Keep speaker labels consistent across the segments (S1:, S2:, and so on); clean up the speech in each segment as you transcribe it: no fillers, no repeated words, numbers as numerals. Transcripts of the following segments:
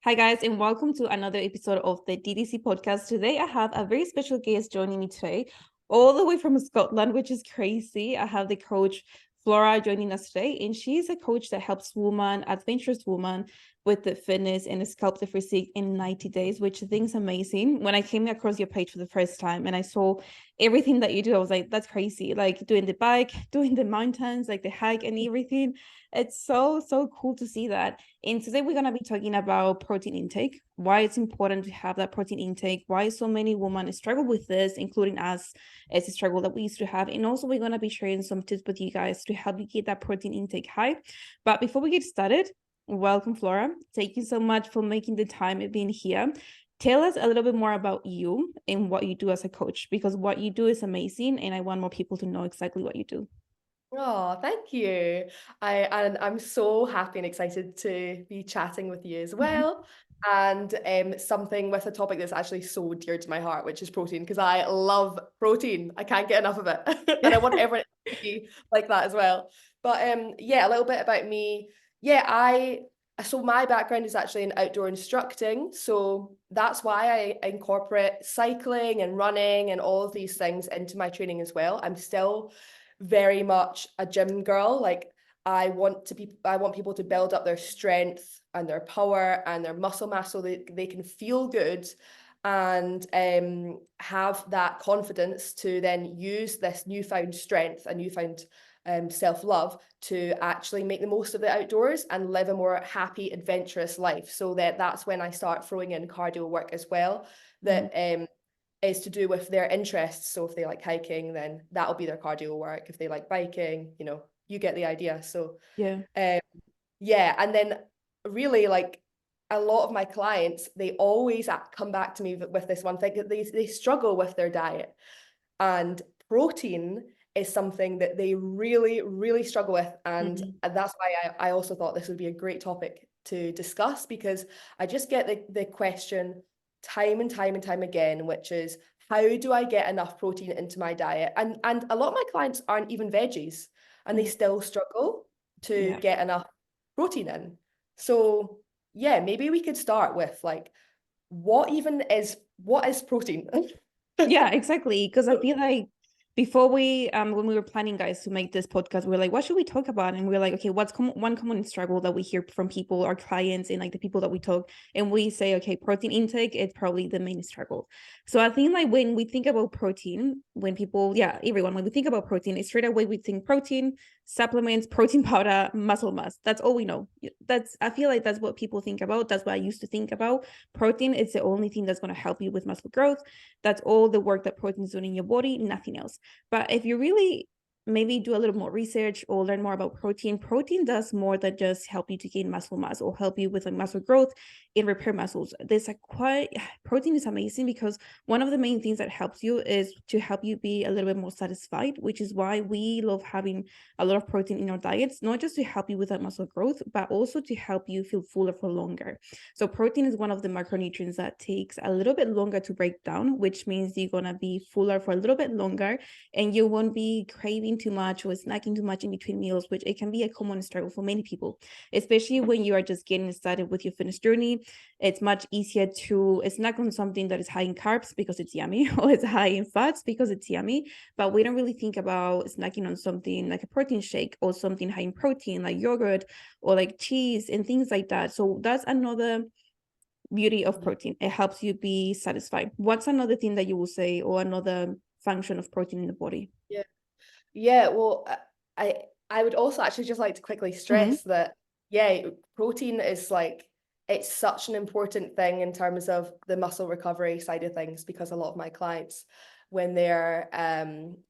S1: Hi, guys, and welcome to another episode of the DDC Podcast. Today, I have a very special guest joining me today, all the way from Scotland, which is crazy. I have the coach Flora joining us today, and she's a coach that helps adventurous women, with the fitness and the sculpt the physique in 90 days, which I think is amazing. When I came across your page for the first time and I saw everything that you do, I was like, that's crazy. Like doing the bike, doing the mountains, like the hike and everything. It's so cool to see that. And today we're going to be talking about protein intake, why it's important to have that protein intake, why so many women struggle with this, including us. It's a struggle that we used to have. And also we're going to be sharing some tips with you guys to help you get that protein intake high. But before we get started, welcome, Flora. Thank you so much for making the time and being here. Tell us a little bit more about you and what you do as a coach, because what you do is amazing. And I want more people to know exactly what you do.
S2: Oh, thank you. I'm so happy and excited to be chatting with you as well. And something with a topic that's actually so dear to my heart, which is protein, because I love protein. I can't get enough of it. And I want everyone to be like that as well. But yeah, a little bit about me. Yeah, so my background is actually in outdoor instructing. So that's why I incorporate cycling and running and all of these things into my training as well. I'm still very much a gym girl. Like I want people to build up their strength and their power and their muscle mass so that they can feel good and have that confidence to then use this newfound strength and newfound self-love to actually make the most of the outdoors and live a more happy, adventurous life. So that's when I start throwing in cardio work as well. That is to do with their interests. So if they like hiking, then that'll be their cardio work. If they like biking, you get the idea. So
S1: Yeah.
S2: yeah. And then really like a lot of my clients, they always come back to me with this one thing that they struggle with their diet. And protein is something that they really, really struggle with. And that's why I also thought this would be a great topic to discuss, because I just get the question time and time and time again, which is, how do I get enough protein into my diet? And a lot of my clients aren't even veggies and they still struggle to
S1: Yeah.
S2: get enough protein in. So yeah, maybe we could start with like, what is protein?
S1: Yeah, exactly. Because I feel like before we when we were planning, guys, to make this podcast, we are like, what should we talk about? And we are like, okay, what's one common struggle that we hear from people, our clients, and like the people that we talk, and we say, okay, protein intake is probably the main struggle. So I think like when we think about protein, when we think about protein, it's straight away we think protein, supplements, protein powder, muscle mass. That's all we know. I feel like that's what people think about. That's what I used to think about. Protein is the only thing that's going to help you with muscle growth. That's all the work that protein is doing in your body, nothing else. But if you really maybe do a little more research or learn more about protein does more than just help you to gain muscle mass or help you with like muscle growth and repair muscles. There's like protein is amazing because one of the main things that helps you is to help you be a little bit more satisfied, which is why we love having a lot of protein in our diets, not just to help you with that muscle growth, but also to help you feel fuller for longer. So protein is one of the macronutrients that takes a little bit longer to break down, which means you're going to be fuller for a little bit longer and you won't be craving too much or snacking too much in between meals, which it can be a common struggle for many people, especially when you are just getting started with your fitness journey. It's much easier to snack on something that is high in carbs because it's yummy, or it's high in fats because it's yummy, but we don't really think about snacking on something like a protein shake or something high in protein like yogurt or like cheese and things like that. So that's another beauty of protein. It helps you be satisfied. What's another thing that you will say, or another function of protein in the body?
S2: Yeah. Yeah, well, I would also actually just like to quickly stress that, yeah, protein is like, it's such an important thing in terms of the muscle recovery side of things, because a lot of my clients, when they're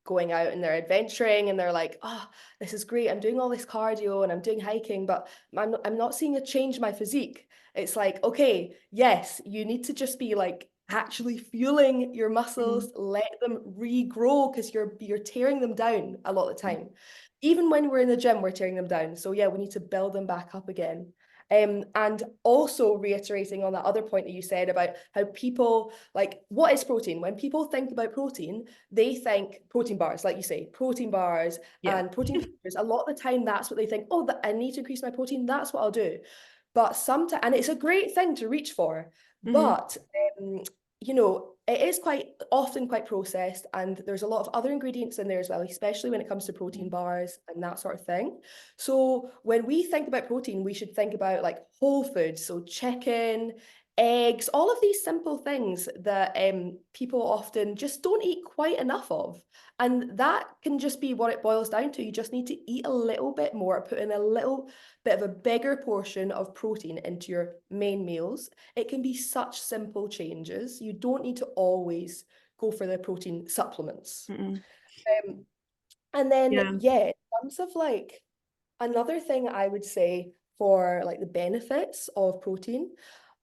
S2: going out and they're adventuring and they're like, oh, this is great, I'm doing all this cardio and I'm doing hiking, but I'm not seeing a change in my physique. It's like, okay, yes, you need to just be like actually fueling your muscles, let them regrow, because you're tearing them down a lot of the time. Even when we're in the gym, we're tearing them down. So yeah, we need to build them back up again. And also reiterating on that other point that you said about how people like, what is protein? When people think about protein, they think protein bars, like you say, protein bars
S1: Yeah.
S2: and protein powders. A lot of the time, that's what they think. Oh, I need to increase my protein. That's what I'll do. But sometimes, and it's a great thing to reach for,
S1: Mm-hmm.
S2: but you know, it is quite often quite processed, and there's a lot of other ingredients in there as well, especially when it comes to protein bars and that sort of thing. So when we think about protein, we should think about like whole foods, so chicken, eggs, all of these simple things that people often just don't eat quite enough of. And that can just be what it boils down to. You just need to eat a little bit more, put in a little bit of a bigger portion of protein into your main meals. It can be such simple changes. You don't need to always go for the protein supplements.
S1: Mm-mm.
S2: Um, and then,
S1: Yeah.
S2: yeah, in terms of like another thing I would say for like the benefits of protein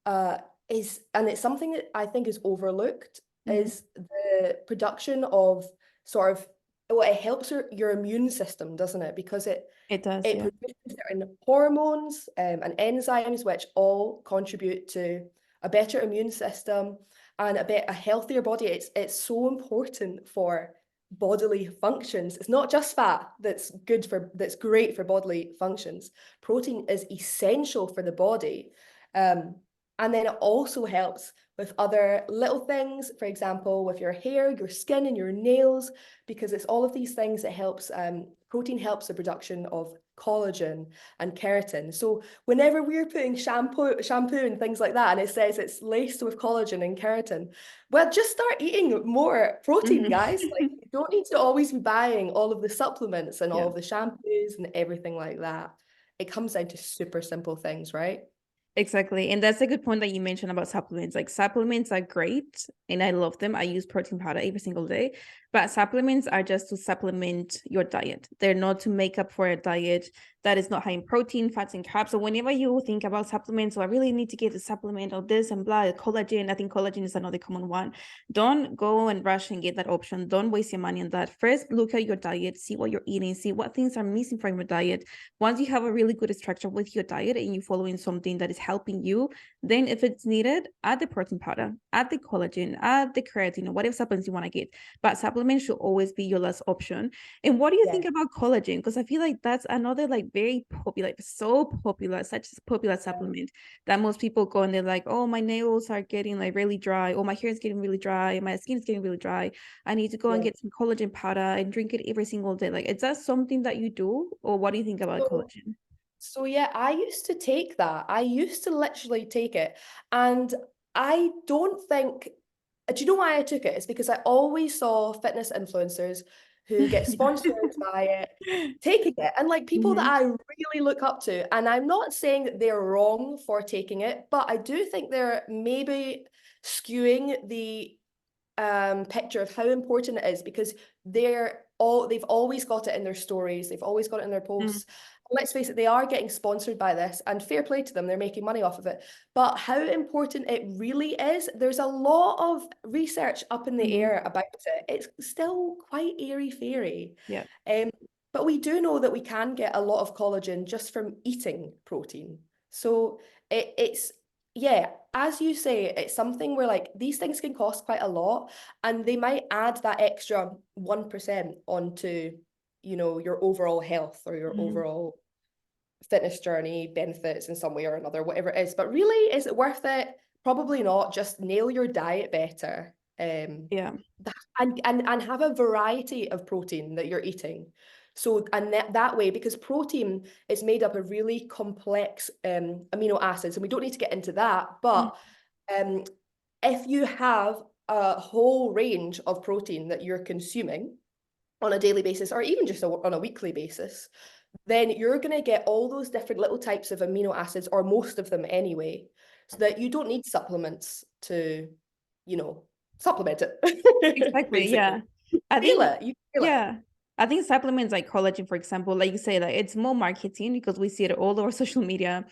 S2: uh, is, and it's something that I think is overlooked,
S1: Mm-hmm.
S2: is the production of sort of, well, it helps your immune system, doesn't it? Because
S1: It does,
S2: it
S1: yeah.
S2: produces certain hormones and enzymes which all contribute to a better immune system and a healthier body. It's so important for bodily functions. It's not just fat that's great for bodily functions. Protein is essential for the body. Um, and then it also helps with other little things, for example, with your hair, your skin, and your nails, because it's all of these things that helps. Protein helps the production of collagen and keratin. So whenever we're putting shampoo and things like that, and it says it's laced with collagen and keratin, well, just start eating more protein, guys. Like
S1: Mm-hmm.
S2: you don't need to always be buying all of the supplements and all
S1: Yeah.
S2: of the shampoos and everything like that. It comes down to super simple things, right?
S1: Exactly. And that's a good point that you mentioned about supplements. Like supplements are great and I love them. I use protein powder every single day, but supplements are just to supplement your diet. They're not to make up for a diet that is not high in protein, fats, and carbs. So whenever you think about supplements, so I really need to get a supplement of this and blah, collagen. I think collagen is another common one. Don't go and rush and get that option. Don't waste your money on that. First, look at your diet, see what you're eating, see what things are missing from your diet. Once you have a really good structure with your diet and you're following something that is helping you, then if it's needed, add the protein powder, add the collagen, add the keratin, or whatever supplements you want to get. But supplements should always be your last option. And what do you
S2: Yeah.
S1: think about collagen? Because I feel like that's another like very popular, like, so popular, such a popular supplement that most people go and they're like, oh, my nails are getting like really dry, or my hair is getting really dry, my skin is getting really dry. I need to go and
S2: Yeah.
S1: get some collagen powder and drink it every single day. Like, is that something that you do, or what do you think about
S2: So,
S1: collagen?
S2: so yeah, I used to take that. I used to literally take it. And I don't think, do you know why I took it? It's because I always saw fitness influencers who get sponsored by it taking it. And like people that
S1: Hmm.
S2: I really look up to. And I'm not saying that they're wrong for taking it, but I do think they're maybe skewing the picture of how important it is because they've always got it in their stories, they've always got it in their
S1: Mm.
S2: posts. Let's face it, they are getting sponsored by this, and fair play to them, they're making money off of it. But how important it really is, there's a lot of research up in the
S1: Hmm.
S2: air about it. It's still quite airy fairy.
S1: Yeah.
S2: Um, but we do know that we can get a lot of collagen just from eating protein. So it's yeah, as you say, it's something where like these things can cost quite a lot, and they might add that extra 1% onto, you know, your overall health or your
S1: Hmm.
S2: overall fitness journey benefits in some way or another, whatever it is. But really, is it worth it? Probably not. Just nail your diet better.
S1: Yeah.
S2: And have a variety of protein that you're eating. So, and that way, because protein is made up of really complex amino acids, and we don't need to get into that,
S1: Mm.
S2: but um, if you have a whole range of protein that you're consuming on a daily basis, or even just on a weekly basis, then you're going to get all those different little types of amino acids, or most of them anyway, so that you don't need supplements to, you know, supplement it,
S1: Exactly.
S2: basically.
S1: Yeah. I
S2: Feel
S1: think,
S2: it. You feel it.
S1: yeah. I think supplements like collagen, for example, like you say, like it's more marketing because we see it all over social media.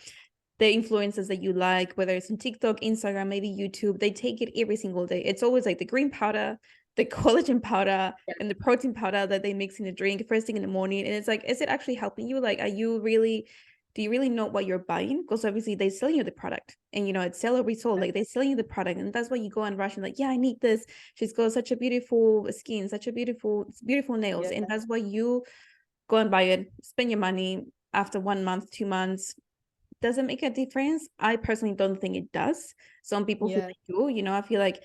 S1: The influencers that you like, whether it's on TikTok, Instagram, maybe YouTube, they take it every single day. It's always like the green powder, the collagen powder,
S2: Yeah.
S1: and the protein powder that they mix in a drink first thing in the morning. And it's like, is it actually helping you? Like, do you really know what you're buying? Because obviously they sell you the product and it's sell or result. Like they sell you the product. And that's why you go and rush and like, yeah, I need this. She's got such a beautiful skin, such a beautiful nails.
S2: Yeah.
S1: And that's why you go and buy it, spend your money after 1 month, 2 months, does it make a difference? I personally don't think it does. Some people feel
S2: Yeah.
S1: like do, you know, I feel like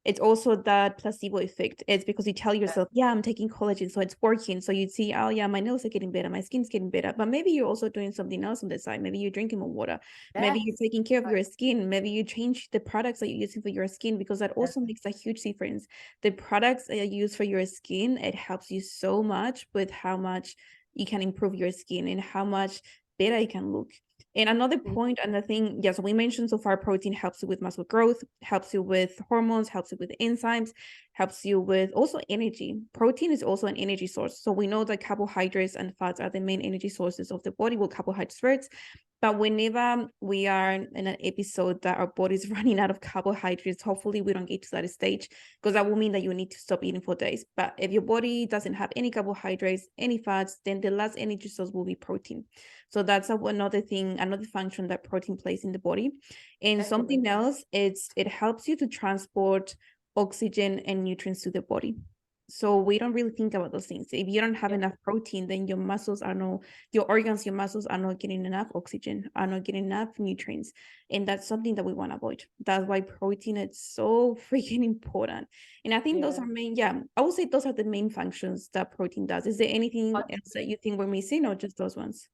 S1: it's also that placebo effect. It's because you tell yourself, yeah, I'm taking collagen, so it's working. So you'd see, oh yeah, my nails are getting better, my skin's getting better. But maybe you're also doing something else on the side. Maybe you're drinking more water. Maybe you're
S2: Yes.
S1: taking care of your skin. Maybe you change the products that you're using for your skin, because that also makes a huge difference. The products that you use for your skin, it helps you so much with how much you can improve your skin and how much better it can look. And another point, and the thing, yes, we mentioned so far, protein helps you with muscle growth, helps you with hormones, helps you with enzymes, helps you with also energy. Protein is also an energy source. So we know that carbohydrates and fats are the main energy sources of the body. Well, carbohydrates first, but whenever we are in an episode that our body is running out of carbohydrates, hopefully we don't get to that stage, because that will mean that you need to stop eating for days. But if your body doesn't have any carbohydrates, any fats, then the last energy source will be protein. So that's another thing, another function that protein plays in the body. And
S2: Definitely.
S1: something else, it helps you to transport oxygen and nutrients to the body. So we don't really think about those things. If you don't have enough protein, then your muscles are no, your organs, your muscles are not getting enough oxygen, are not getting enough nutrients. And that's something that we want to avoid. That's why protein is so freaking important. And I think those
S2: Yeah.
S1: are main, yeah, I would say those are the main functions that protein does. Is there anything else that you think we're missing, or just those ones?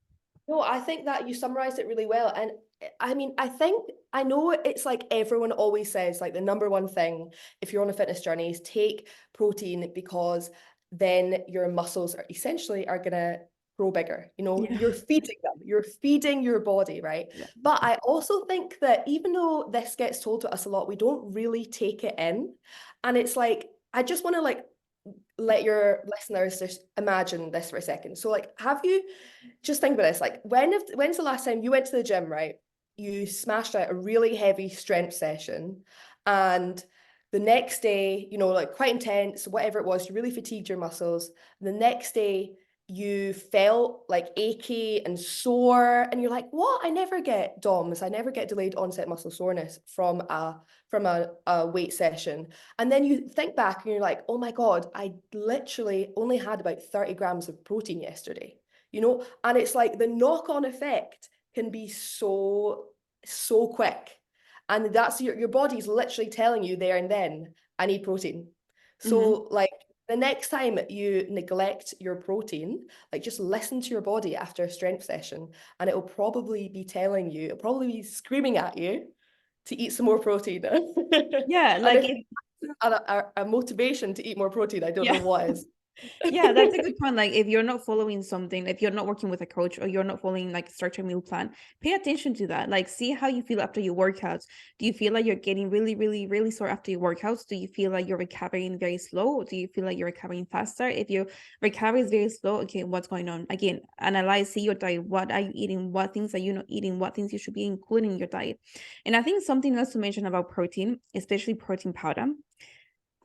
S2: No, I think that you summarized it really well. And I mean, I know it's like everyone always says, like the number one thing if you're on a fitness journey is take protein, because then your muscles are essentially are gonna grow bigger. You know,
S1: Yeah.
S2: you're feeding your body, right?
S1: Yeah.
S2: But I also think that even though this gets told to us a lot, we don't really take it in. And it's like, I just want to like let your listeners just imagine this for a second. So like, have you just think about this, like when's the last time you went to the gym, right? You smashed out a really heavy strength session, and the next day, you know, like quite intense, whatever it was, you really fatigued your muscles. The next day you felt like achy and sore, and you're like, what? I never get DOMS, I never get delayed onset muscle soreness from a weight session. And then you think back and you're like, oh my God, I literally only had about 30 grams of protein yesterday, you know. And it's like the knock-on effect can be so quick, and that's your body's literally telling you there and then, I need protein.
S1: Mm-hmm.
S2: So like the next time you neglect your protein, like just listen to your body after a strength session, and it'll probably be telling you, it'll probably be screaming at you to eat some more protein.
S1: Yeah,
S2: And
S1: like
S2: if
S1: if
S2: a motivation to eat more protein, I don't know
S1: yeah.
S2: what is.
S1: Yeah, that's a good point. Like if you're not following something, if you're not working with a coach, or you're not following like a structured meal plan, pay attention to that. Like see how you feel after your workouts. Do you feel like you're getting really, really, really sore after your workouts? Do you feel like you're recovering very slow? Or do you feel like you're recovering faster? If your recovery is very slow, okay, what's going on? Again, analyze, see your diet. What are you eating? What things are you not eating? What things you should be including in your diet? And I think something else to mention about protein, especially protein powder.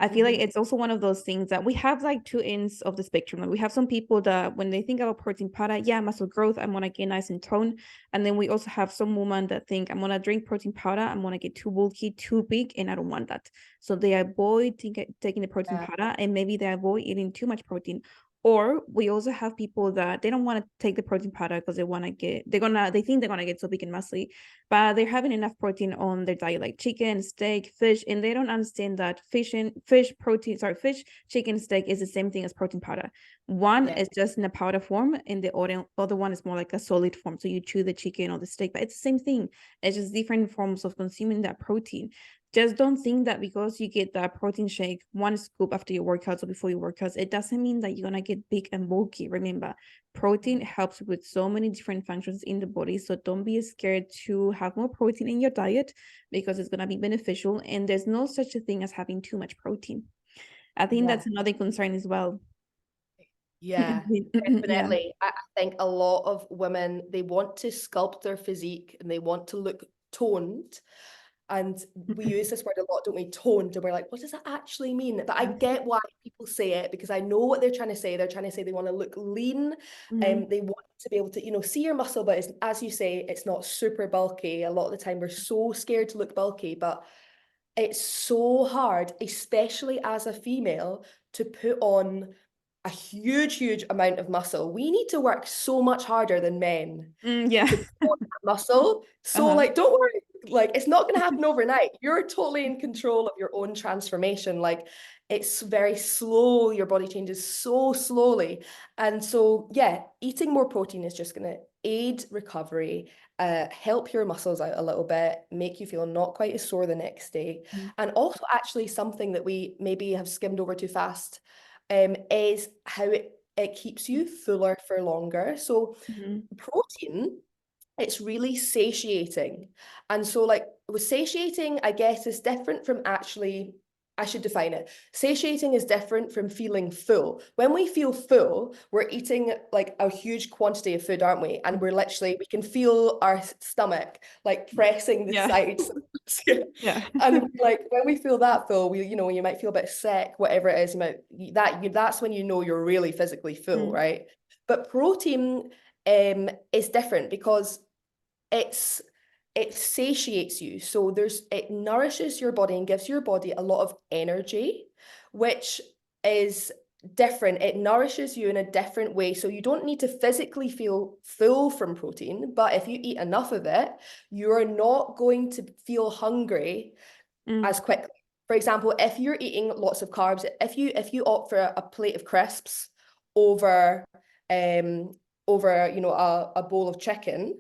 S1: I feel like
S2: Mhm.
S1: it's also one of those things that we have like two ends of the spectrum. Like we have some people that when they think about protein powder, yeah, muscle growth, I'm gonna get nice and toned. And then we also have some women that think I'm gonna drink protein powder, I'm gonna get too bulky, too big, and I don't want that. So they avoid taking the protein
S2: Yeah.
S1: powder, and maybe they avoid eating too much protein. Or we also have people that they don't want to take the protein powder because they want to get, they think they're gonna get so big and muscly, but they're having enough protein on their diet, like chicken, steak, fish, and they don't understand that fish, chicken, steak is the same thing as protein powder. One
S2: Yeah.
S1: is just in a powder form, and the other one is more like a solid form. So you chew the chicken or the steak, but it's the same thing. It's just different forms of consuming that protein. Just don't think that because you get that protein shake, one scoop after your workouts or before your workouts, it doesn't mean that you're gonna get big and bulky. Remember, protein helps with so many different functions in the body. So don't be scared to have more protein in your diet, because it's gonna be beneficial. And there's no such a thing as having too much protein. I think
S2: Yeah.
S1: that's another concern as well.
S2: Yeah,
S1: Yeah.
S2: definitely. I think a lot of women, they want to sculpt their physique and they want to look toned. And we use this word a lot, don't we? Toned. And we're like, what does that actually mean? But I
S1: Yeah.
S2: get why people say it, because I know what they're trying to say. They're trying to say they want to look lean,
S1: Mhm.
S2: and they want to be able to, you know, see your muscle, but it's, as you say, it's not super bulky. A lot of the time we're so scared to look bulky, but it's so hard, especially as a female, to put on a huge amount of muscle. We need to work so much harder than men
S1: Yeah.
S2: to grow that muscle. So
S1: Uh-huh.
S2: like, don't worry, like it's not going to happen overnight. You're totally in control of your own transformation. Like it's very slow. Your body changes so slowly. And so, yeah, eating more protein is just going to aid recovery, help your muscles out a little bit, make you feel not quite as sore the next day.
S1: Mhm.
S2: And also actually something that we maybe have skimmed over too fast is how it keeps you fuller for longer. So
S1: Mhm.
S2: protein, it's really satiating. And so like with satiating, I guess is different from actually, I should define it. Satiating is different from feeling full. When we feel full, we're eating like a huge quantity of food, aren't we? And we're literally, we can feel our stomach like pressing the
S1: Yeah.
S2: sides.
S1: Yeah.
S2: And like when we feel that full, we, you might feel a bit sick, whatever it is, that's when you know you're really physically full,
S1: Mm.
S2: right? But protein is different because it's it satiates you. So it nourishes your body and gives your body a lot of energy, which is different. It nourishes you in a different way. So you don't need to physically feel full from protein, but if you eat enough of it, you're not going to feel hungry
S1: Mm.
S2: as quickly. For example, if you're eating lots of carbs, if you opt for a plate of crisps over um a bowl of chicken,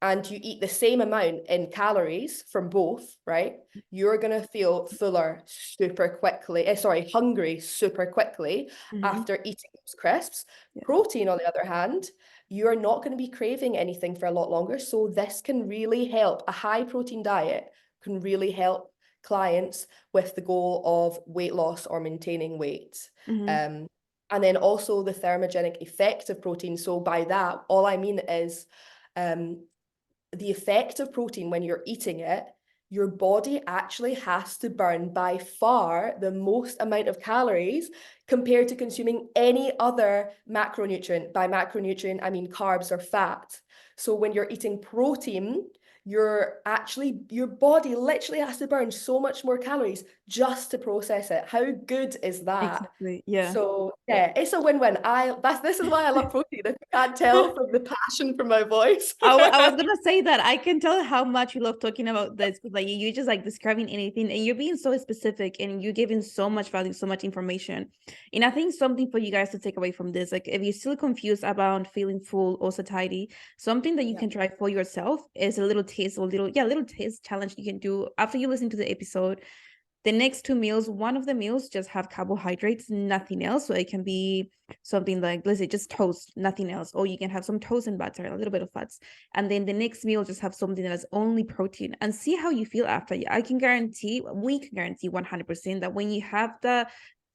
S2: and you eat the same amount in calories from both, right? You're going to feel fuller super quickly. Hungry super quickly
S1: Mhm.
S2: after eating those crisps.
S1: Yeah.
S2: Protein, on the other hand, you're not going to be craving anything for a lot longer. So this can really help. A high protein diet can really help clients with the goal of weight loss or maintaining weight.
S1: Mhm.
S2: Um, and then also the thermogenic effect of protein. So by that, all I mean is um, the effect of protein when you're eating it, your body actually has to burn by far the most amount of calories compared to consuming any other macronutrient. By macronutrient, I mean carbs or fat. So when you're eating protein, your body literally has to burn so much more calories just to process it. How good is that?
S1: Exactly. Yeah.
S2: So yeah, it's a win-win. This is why I love protein. If you can't tell from the passion from my voice.
S1: I was gonna say that I can tell how much you love talking about this because like you just like describing anything and you're being so specific and you're giving so much value, so much information. And I think something for you guys to take away from this, like if you're still confused about feeling full or satiety, something that you
S2: Yeah.
S1: can try for yourself is a little taste or little taste challenge you can do after you listen to the episode. The next two meals, one of the meals just have carbohydrates, nothing else. So it can be something like, let's say, just toast, nothing else. Or you can have some toast and butter, a little bit of fats. And then the next meal, just have something that has only protein and see how you feel after. We can guarantee 100% that when you have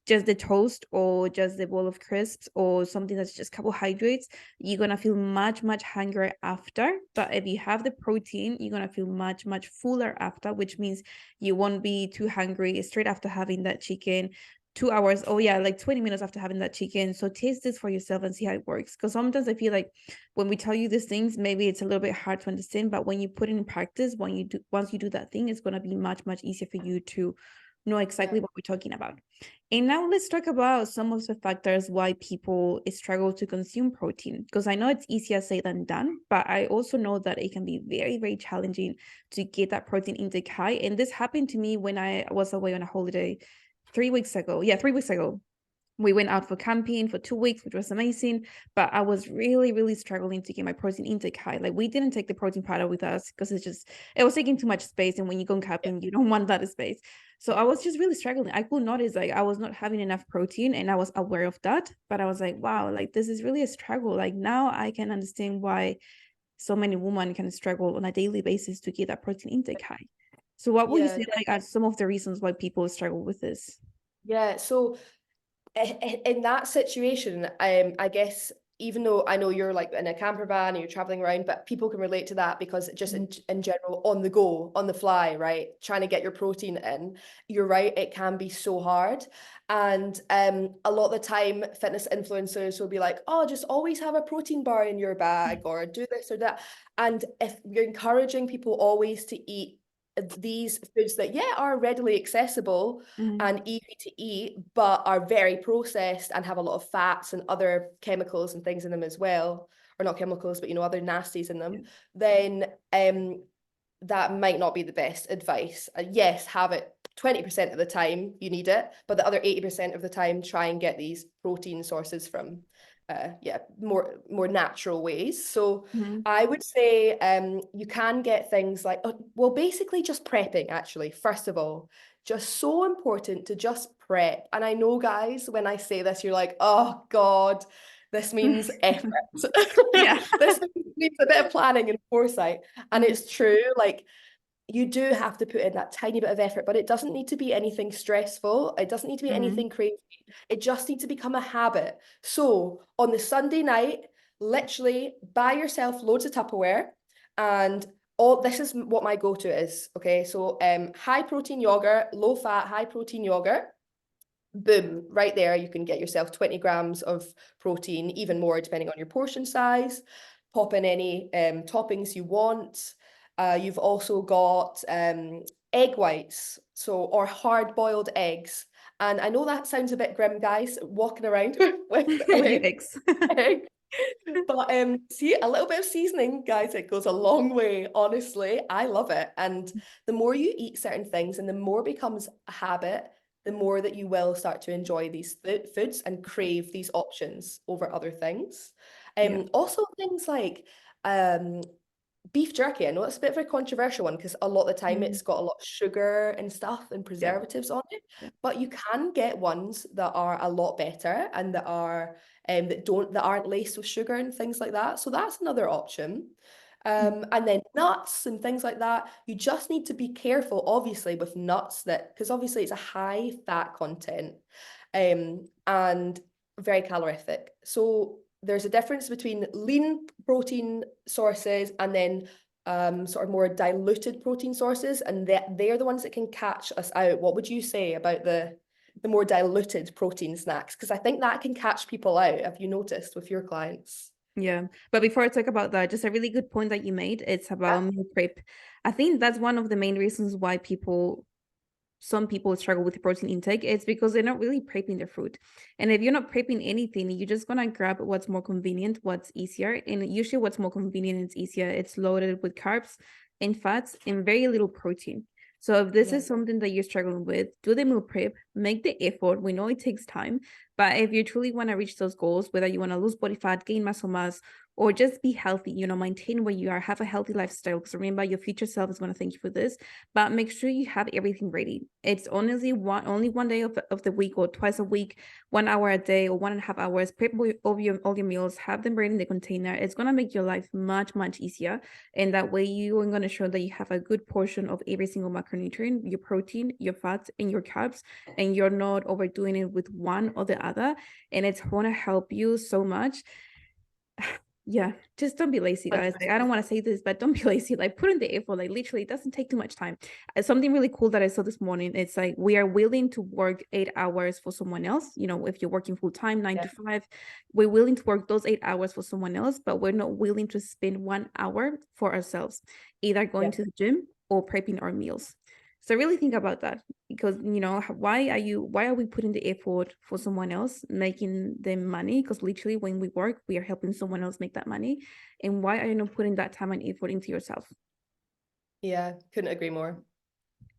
S1: just the toast or just the bowl of crisps or something that's just carbohydrates, you're gonna feel much hungrier after. But if you have the protein, you're gonna feel much fuller after, which means you won't be too hungry straight after having that chicken. 2 hours, oh yeah, like 20 minutes after having that chicken. So taste this for yourself and see how it works. Because sometimes I feel like when we tell you these things, maybe it's a little bit hard to understand, but when you put it in practice, once you do that thing, it's gonna be much easier for you to know
S2: Yeah.
S1: exactly what we're talking about. And now let's talk about some of the factors why people struggle to consume protein. Because I know it's easier said than done, but I also know that it can be very challenging to get that protein intake high. And this happened to me when I was away on a holiday 3 weeks ago. Yeah, 3 weeks ago. We went out for camping for 2 weeks, which was amazing. But I was really struggling to get my protein intake high. Like we didn't take the protein powder with us because it was taking too much space. And when you go camping, you don't want that space. So I was just really struggling. I could notice like I was not having enough protein and I was aware of that. But I was like, wow, like this is really a struggle. Like now I can understand why so many women can struggle on a daily basis to get that protein intake high. So what would you
S2: Yeah.
S1: say like are some of the reasons why people struggle with this?
S2: Yeah. So in that situation, I guess even though I know you're like in a camper van and you're traveling around, but people can relate to that because just in general, on the go, on the fly, right? Trying to get your protein in, you're right, it can be so hard. And a lot of the time, fitness influencers will be like, oh, just always have a protein bar in your bag or do this or that. And if you're encouraging people always to eat these foods that, are readily accessible
S1: Mm-hmm.
S2: and easy to eat, but are very processed and have a lot of fats and other chemicals and things in them as well, or not chemicals, but other nasties in them,
S1: Yeah.
S2: then that might not be the best advice. Yes, have it 20% of the time you need it, but the other 80% of the time try and get these protein sources from more natural ways. So
S1: Mm-hmm.
S2: I would say you can get things like, well, basically just prepping, actually, first of all. Just so important to just prep. And I know, guys, when I say this, you're like, oh God, this means effort.
S1: Yeah.
S2: This means a bit of planning and foresight. And
S1: Mm-hmm.
S2: it's true, like, you do have to put in that tiny bit of effort, but it doesn't need to be anything stressful. It doesn't need to be
S1: Mm-hmm.
S2: anything crazy. It just needs to become a habit. So on the Sunday night, literally buy yourself loads of Tupperware, and all this is what my go-to is. Okay. So high protein yogurt, low fat, high protein yogurt. Boom, right there, you can get yourself 20 grams of protein, even more depending on your portion size. Pop in any toppings you want. You've also got egg whites, or hard-boiled eggs. And I know that sounds a bit grim, guys, walking around with
S1: Yikes.
S2: egg. But see, a little bit of seasoning, guys, it goes a long way. Honestly, I love it. And the more you eat certain things and the more it becomes a habit, the more that you will start to enjoy these foods and crave these options over other things.
S1: Yeah.
S2: Also things like um beef jerky. I know it's a bit of a controversial one because a lot of the time
S1: Mm-hmm.
S2: it's got a lot of sugar and stuff and
S1: Yeah.
S2: preservatives on it,
S1: Yeah.
S2: but you can get ones that are a lot better and that aren't laced with sugar and things like that. So that's another option. And then nuts and things like that. You just need to be careful, obviously, with nuts because obviously it's a high fat content, and very calorific. So there's a difference between lean protein sources and then sort of more diluted protein sources, and they're the ones that can catch us out. What would you say about the more diluted protein snacks? Because I think that can catch people out. Have you noticed with your clients?
S1: Yeah. But before I talk about that, just a really good point that you made, it's
S2: Yeah.
S1: about meal prep. I think that's one of the main reasons why some people struggle with protein intake. It's because they're not really prepping their food. And if you're not prepping anything, you're just gonna grab what's more convenient, what's easier. And usually what's more convenient and easier, it's loaded with carbs and fats and very little protein. So if this
S2: Yeah.
S1: is something that you're struggling with, do the meal prep, make the effort. We know it takes time, but if you truly want to reach those goals, whether you want to lose body fat, gain muscle mass, or just be healthy, maintain where you are, have a healthy lifestyle. Because remember, your future self is going to thank you for this. But make sure you have everything ready. It's only one day of the week or twice a week, 1 hour a day or 1.5 hours. Prep all your meals, have them ready in the container. It's going to make your life much, much easier. And that way you are going to show that you have a good portion of every single macronutrient, your protein, your fats, and your carbs, and you're not overdoing it with one or the other. And it's going to help you so much. Yeah, just don't be lazy, guys. Like, I don't want to say this, but don't be lazy. Like, put in the effort. Like, literally, it doesn't take too much time. Something really cool that I saw this morning. It's like we are willing to work 8 hours for someone else. If you're working full time, 9 to 5, we're willing to work those 8 hours for someone else, but we're not willing to spend 1 hour for ourselves, either going
S2: Yeah.
S1: to the gym or prepping our meals. So really think about that, because why are we putting the effort for someone else, making them money? Because literally when we work, we are helping someone else make that money. And why are you not putting that time and effort into yourself?
S2: Yeah, couldn't agree more.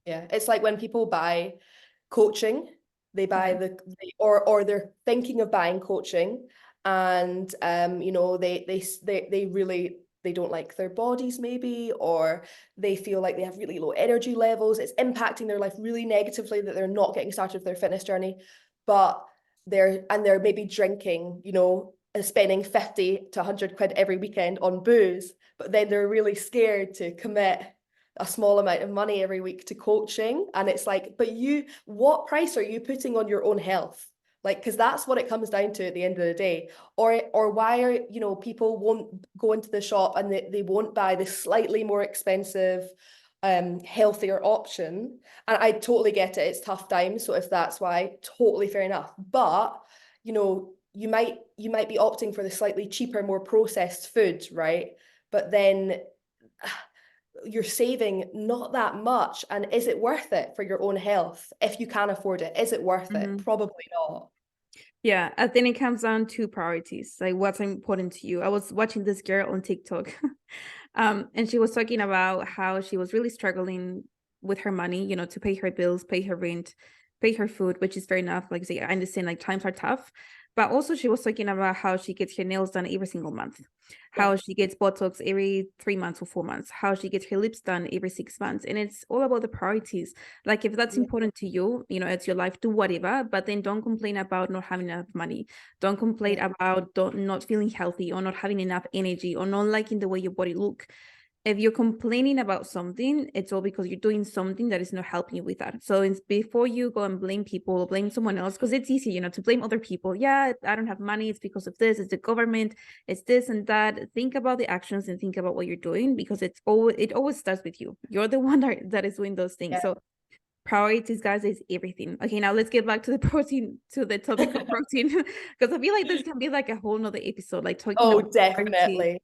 S2: Yeah, it's like when people buy coaching, they buy
S1: Yeah.
S2: or they're thinking of buying coaching, and they really they don't like their bodies maybe, or they feel like they have really low energy levels. It's impacting their life really negatively that they're not getting started with their fitness journey, but they're maybe drinking, and spending 50 to 100 quid every weekend on booze, but then they're really scared to commit a small amount of money every week to coaching. And it's like, but what price are you putting on your own health? Like, because that's what it comes down to at the end of the day. Or why are, people won't go into the shop and they won't buy the slightly more expensive, healthier option. And I totally get it. It's tough times. So if that's why, totally fair enough. But, you might be opting for the slightly cheaper, more processed food, right? But then you're saving not that much. And is it worth it for your own health? If you can afford it, is it worth it? Probably not.
S1: Yeah, I think it comes down to priorities, like what's important to you. I was watching this girl on TikTok, and she was talking about how she was really struggling with her money, to pay her bills, pay her rent, pay her food, which is fair enough. Like, say, I understand, like, times are tough, but also she was talking about how she gets her nails done every single month, how she gets Botox every 3 months or 4 months, how she gets her lips done every 6 months, and it's all about the priorities. Like, if that's important to you, it's your life, do whatever, but then don't complain about not having enough money. Don't complain about not feeling healthy or not having enough energy or not liking the way your body look. If you're complaining about something, it's all because you're doing something that is not helping you with that. So it's before you go and blame people or blame someone else, because it's easy, to blame other people. Yeah, I don't have money. It's because of this. It's the government. It's this and that. Think about the actions and think about what you're doing, because it always starts with you. You're the one that is doing those things. So priorities, guys, is everything. Okay, now let's get back to the topic of protein, because I feel like this can be like a whole nother episode, like talking about
S2: Definitely.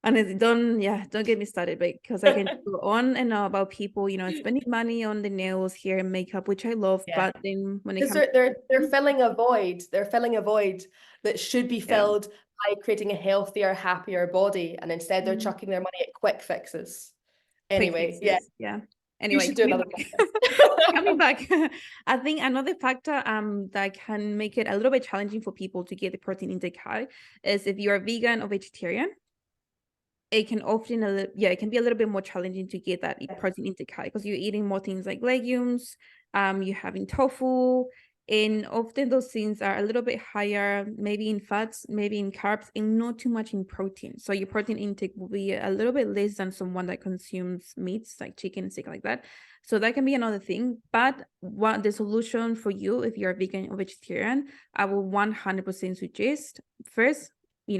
S1: and don't get me started, because I can go on and on about people, spending money on the nails, hair, and makeup, which I love. But then when it
S2: Because
S1: comes
S2: they're filling a void. They're filling a void that should be filled by creating a healthier, happier body. And instead they're chucking their money at quick fixes.
S1: quick
S2: Anyway,
S1: fixes,
S2: you
S1: anyway,
S2: should do another
S1: coming back, I think another factor that can make it a little bit challenging for people to get the protein intake high is if you're vegan or vegetarian. It can often it can be a little bit more challenging to get that protein intake high, because you're eating more things like legumes, you're having tofu, and often those things are a little bit higher, maybe in fats, maybe in carbs, and not too much in protein. So your protein intake will be a little bit less than someone that consumes meats like chicken and stuff like that. So that can be another thing. But what the solution for you, if you're a vegan or vegetarian, I will 100% suggest, first,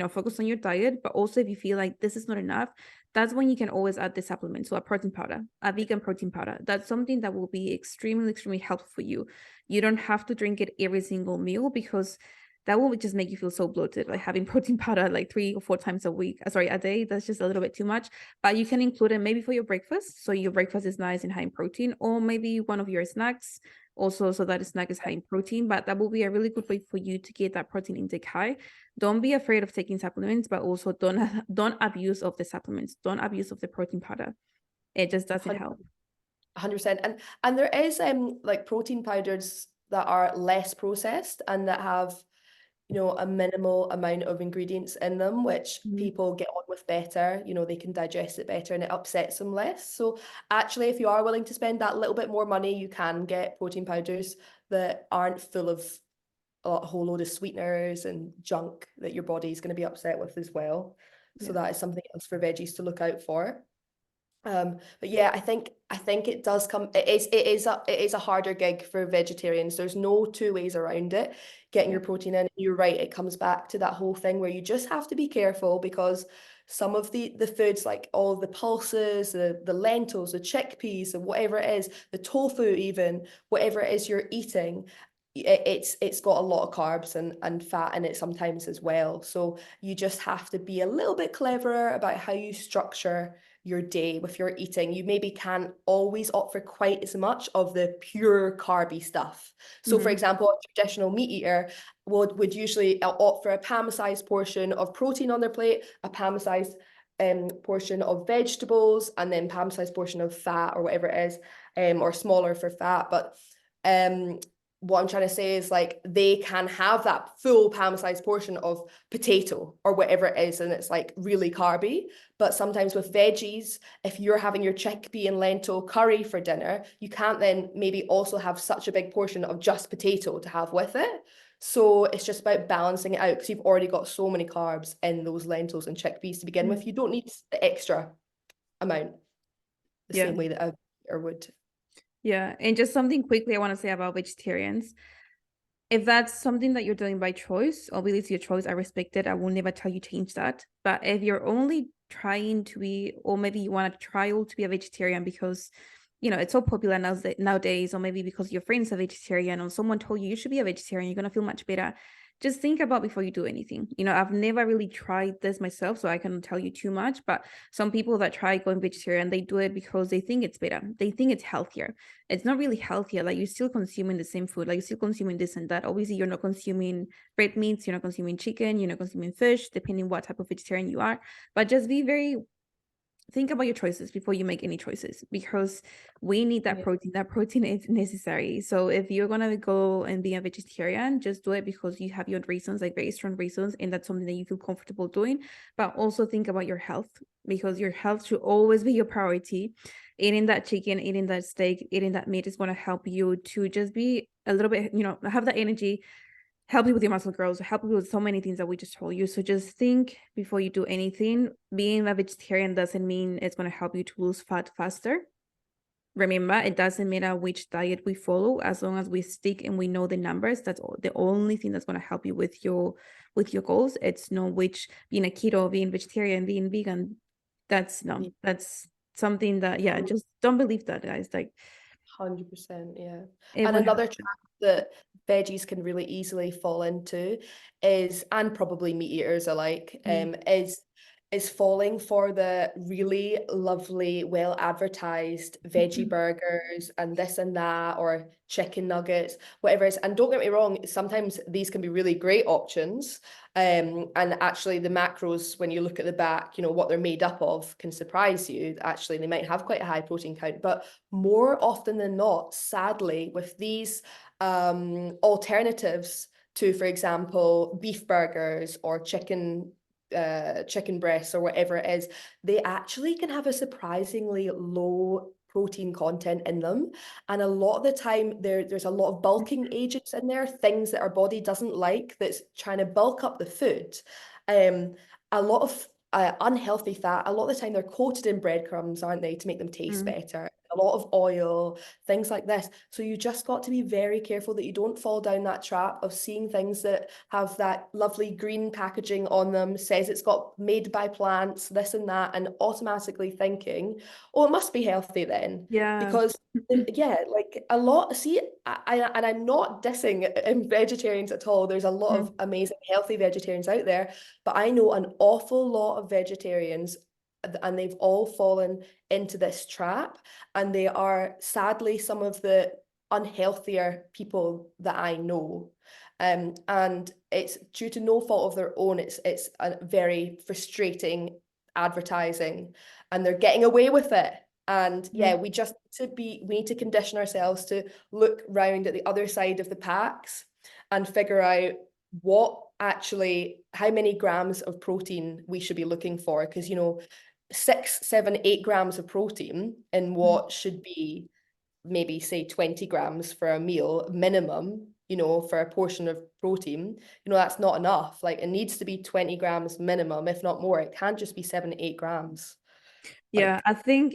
S1: focus on your diet, but also if you feel like this is not enough, that's when you can always add the supplement. So a protein powder, a vegan protein powder, that's something that will be extremely, extremely helpful for you. You don't have to drink it every single meal, because that will just make you feel so bloated. Like having protein powder like 3 or 4 times a day, that's just a little bit too much. But you can include it maybe for your breakfast, so your breakfast is nice and high in protein, or maybe one of your snacks also, so that the snack is high in protein. But that will be a really good way for you to get that protein intake high. Don't be afraid of taking supplements, but also don't abuse of the supplements. Don't abuse of the protein powder. It just doesn't help.
S2: 100%. And there is like protein powders that are less processed and that have a minimal amount of ingredients in them, which people get on with better. They can digest it better and it upsets them less. So actually, if you are willing to spend that little bit more money, you can get protein powders that aren't full of a whole load of sweeteners and junk that your body is going to be upset with as well. So that is something else for veggies to look out for. But yeah, I think it does come. It is a harder gig for vegetarians. There's no two ways around it. Getting your protein in. You're right. It comes back to that whole thing where you just have to be careful, because some of the foods, like all the pulses, the lentils, the chickpeas, and whatever it is, the tofu, even whatever it is you're eating, it's got a lot of carbs and fat in it sometimes as well. So you just have to be a little bit cleverer about how you structure your day with your eating. You maybe can't always opt for quite as much of the pure carby stuff. So for example, a traditional meat eater would usually opt for a palm-sized portion of protein on their plate, a palm-sized portion of vegetables, and then palm-sized portion of fat or whatever it is, or smaller for fat. But what I'm trying to say is, like, they can have that full palm-sized portion of potato or whatever it is, and it's like really carby. But sometimes with veggies, if you're having your chickpea and lentil curry for dinner, you can't then maybe also have such a big portion of just potato to have with it. So it's just about balancing it out, because you've already got so many carbs in those lentils and chickpeas to begin with. You don't need the extra amount the same way that a eater would.
S1: Yeah, and just something quickly I want to say about vegetarians. If that's something that you're doing by choice, obviously it's your choice. I respect it. I will never tell you change that. But if you're only trying to be, or maybe you want to trial to be a vegetarian because, it's so popular nowadays, or maybe because your friends are vegetarian or someone told you should be a vegetarian, you're going to feel much better. just think about before you do anything. I've never really tried this myself, so I cannot tell you too much, but some people that try going vegetarian, they do it because they think it's better. They think it's healthier. It's not really healthier. Like, you're still consuming the same food, like you're still consuming this and that. Obviously, you're not consuming red meats, you're not consuming chicken, you're not consuming fish, depending what type of vegetarian you are. But just be very think about your choices before you make any choices, because we need that protein. That protein is necessary. So if you're gonna go and be a vegetarian, just do it because you have your reasons, like very strong reasons, and that's something that you feel comfortable doing. But also think about your health, because your health should always be your priority. Eating that chicken, eating that steak, eating that meat is going to help you to just be a little bit, have that energy, help you with your muscle growth, help you with so many things that we just told you. So just think before you do anything. Being a vegetarian doesn't mean it's going to help you to lose fat faster. Remember, it doesn't matter which diet we follow, as long as we stick and we know the numbers. That's the only thing that's going to help you with your goals. It's not which being a keto, being vegetarian, being vegan. That's something that just don't believe that, guys. Like
S2: 100%, yeah.
S1: it
S2: And
S1: won't
S2: another
S1: happen.
S2: trap that veggies can really easily fall into is, and probably meat eaters alike, is falling for the really lovely, well advertised veggie burgers and this and that, or chicken nuggets, whatever it is. And don't get me wrong, sometimes these can be really great options. And actually the macros, when you look at the back, what they're made up of, can surprise you. Actually, they might have quite a high protein count, but more often than not, sadly, with these alternatives to, for example, beef burgers or chicken breasts or whatever it is, they actually can have a surprisingly low protein content in them. And a lot of the time there's a lot of bulking agents in there, things that our body doesn't like, that's trying to bulk up the food. A lot of unhealthy fat, a lot of the time they're coated in breadcrumbs, aren't they, to make them taste better. A lot of oil, things like this. So you just got to be very careful that you don't fall down that trap of seeing things that have that lovely green packaging on them, says it's got made by plants, this and that, and automatically thinking, oh, it must be healthy then.
S1: Yeah.
S2: Because like a lot, see, and I'm not dissing vegetarians at all. There's a lot of amazing healthy vegetarians out there, but I know an awful lot of vegetarians, and they've all fallen into this trap, and they are sadly some of the unhealthier people that I know. And it's due to no fault of their own. It's a very frustrating advertising, and they're getting away with it. And we need to condition ourselves to look round at the other side of the packs and figure out how many grams of protein we should be looking for. Because 6, 7, 8 grams of protein in what should be maybe, say, 20 grams for a meal minimum, for a portion of protein, that's not enough. Like, it needs to be 20 grams minimum, if not more. It can't just be 7, 8 grams.
S1: I think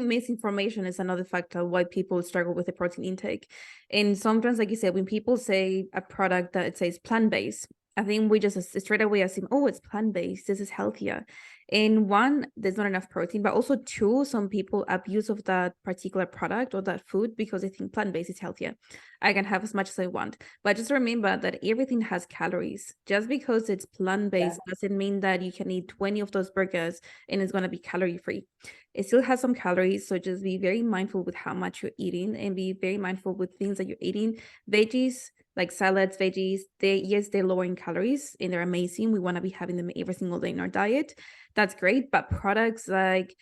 S1: misinformation is another factor why people struggle with the protein intake. And sometimes, like you said, when people say a product that it says plant-based, I think we just straight away assume, oh, it's plant-based, this is healthier. And one, there's not enough protein, but also two, some people abuse of that particular product or that food because they think plant-based is healthier. I can have as much as I want. But just remember that everything has calories. Just because it's plant-based doesn't mean that you can eat 20 of those burgers and it's going to be calorie-free. It still has some calories, so just be very mindful with how much you're eating, and be very mindful with things that you're eating. Veggies, like salads, veggies, they're lower in calories and they're amazing. We want to be having them every single day in our diet. That's great. But products like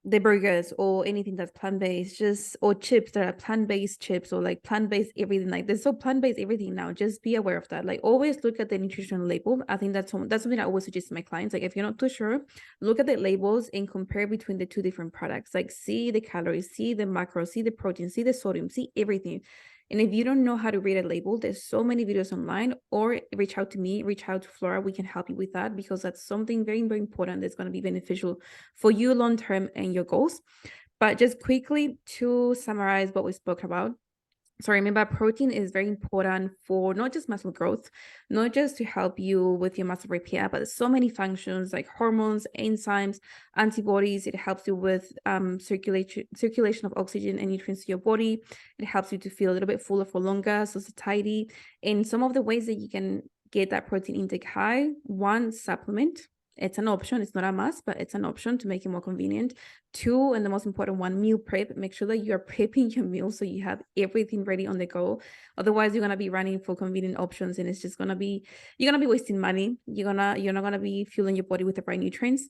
S1: the burgers or anything that's plant-based, or chips that are plant-based chips, or like plant-based everything, like there's so plant-based everything now. Just be aware of that. Like, always look at the nutritional label. I think that's something I always suggest to my clients. Like, if you're not too sure, look at the labels and compare between the two different products. Like, see the calories, see the macros, see the protein, see the sodium, see everything. And if you don't know how to read a label, there's so many videos online, or reach out to me, reach out to Flora. We can help you with that, because that's something very, very important that's going to be beneficial for you long-term and your goals. But just quickly to summarize what we spoke about, So remember, protein is very important for not just muscle growth, not just to help you with your muscle repair, but so many functions like hormones, enzymes, antibodies. It helps you with circulation of oxygen and nutrients to your body. It helps you to feel a little bit fuller for longer, so satiety. And some of the ways that you can get that protein intake high, one, supplement. It's an option. It's not a must, but it's an option to make it more convenient. Two, and the most important one, meal prep. Make sure that you are prepping your meal so you have everything ready on the go. Otherwise, you're gonna be running for convenient options, and it's just gonna be you're gonna be wasting money. You're not gonna be fueling your body with the right nutrients.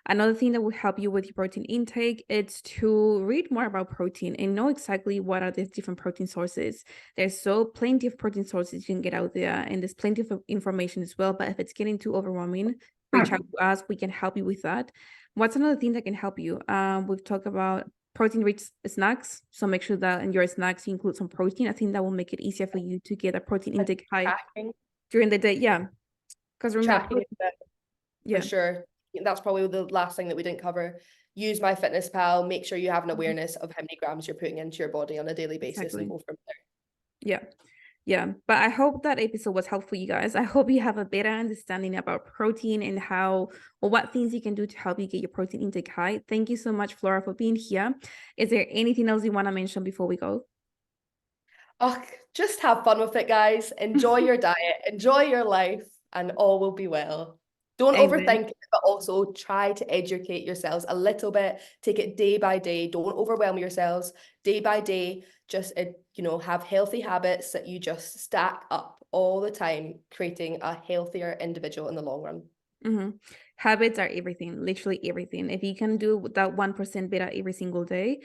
S1: Another thing that will help you with your protein intake is to read more about protein and know exactly what are the different protein sources. There's so plenty of protein sources you can get out there, and there's plenty of information as well. But if it's getting too overwhelming, reach out to us. We can help you with that. What's another thing that can help you? We've talked about protein-rich snacks. So make sure that in your snacks you include some protein. I think that will make it easier for you to get a protein intake high
S2: Tracking,
S1: during the day. Yeah. Because remember,
S2: tracking is it, for
S1: yeah,
S2: sure. That's probably the last thing that we didn't cover. Use MyFitnessPal. Make sure you have an awareness of how many grams you're putting into your body on a daily basis and
S1: exactly.
S2: go from there.
S1: Yeah. Yeah, but I hope that episode was helpful, you guys. I hope you have a better understanding about protein and how or what things you can do to help you get your protein intake high. Thank you so much, Flora, for being here. Is there anything else you want to mention before we go?
S2: Oh, just have fun with it, guys. Enjoy your diet, enjoy your life, and all will be well. Don't
S1: Amen.
S2: overthink it, but also try to educate yourselves a little bit. Take it day by day. Don't overwhelm yourselves. Day by day, just have healthy habits that you just stack up all the time, creating a healthier individual in the long run.
S1: Mm-hmm. Habits are everything, literally everything. If you can do that 1% better every single day,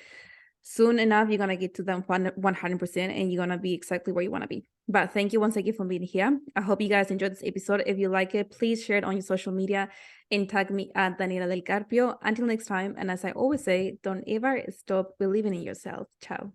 S1: soon enough, you're going to get to that 100% and you're going to be exactly where you want to be. But thank you once again for being here. I hope you guys enjoyed this episode. If you like it, please share it on your social media and tag me at Daniela Del Carpio. Until next time, and as I always say, don't ever stop believing in yourself. Ciao.